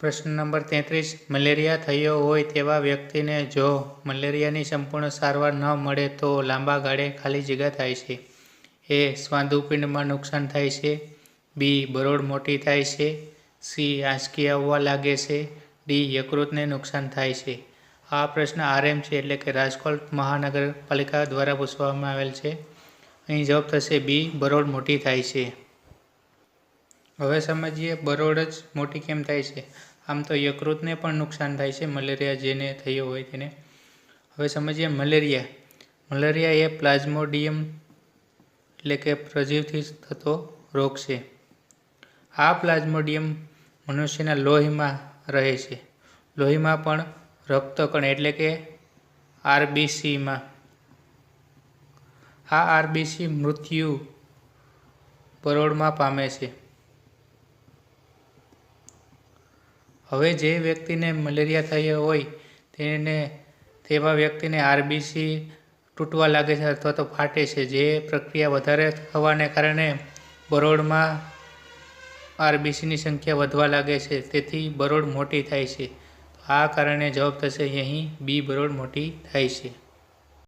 પ્રશ્ન number 33 malaria થયો હોય તેવા વ્યક્તિને જો મલેરિયાની સંપૂર્ણ સારવાર ન મળે તો લાંબા ગાળે ખાલી જગ્યા થાય છે. એ. સ્વાદુપિંડમાં નુકસાન થાય છે. બી. બરોળ મોટી થાય છે. સી. આંચકી આવવા લાગે છે. ડી. યકૃતને નુકસાન થાય છે. આ પ્રશ્ન RM છે એટલે કે રાજકોટ મહાનગરપાલિકા દ્વારા પૂછવામાં આવેલ છે. અહીં જવાબ થશે બી. બરોળ મોટી થાય છે. હવે સમજીએ બરોળ જ મોટી કેમ થાય છે. આમ તો યકૃતને પણ નુકસાન થાય છે મલેરિયા જેને થયો હોય તેને. હવે સમજીએ મલેરિયા. મલેરિયા એ પ્લાઝ્મોડિયમ એટલે કે પ્રજીવથી થતો રોગ છે. આ પ્લાઝ્મોડિયમ મનુષ્યના લોહીમાં રહે છે. લોહીમાં પણ રક્તકણ એટલે કે RBCમાં. આ RBC મૃત્યુ બરોળમાં પામે છે. હવે જે વ્યક્તિને મલેરિયા થયો હોય તેવા વ્યક્તિને RBC તૂટવા લાગે છે અથવા તો ફાટે છે. જે પ્રક્રિયા વધારે થવાને કારણે બરોળમાં RBCની સંખ્યા વધવા લાગે છે. તેથી બરોળ મોટી થાય છે. આ કારણે જવાબ થશે અહીં બી. બરોળ મોટી થાય છે.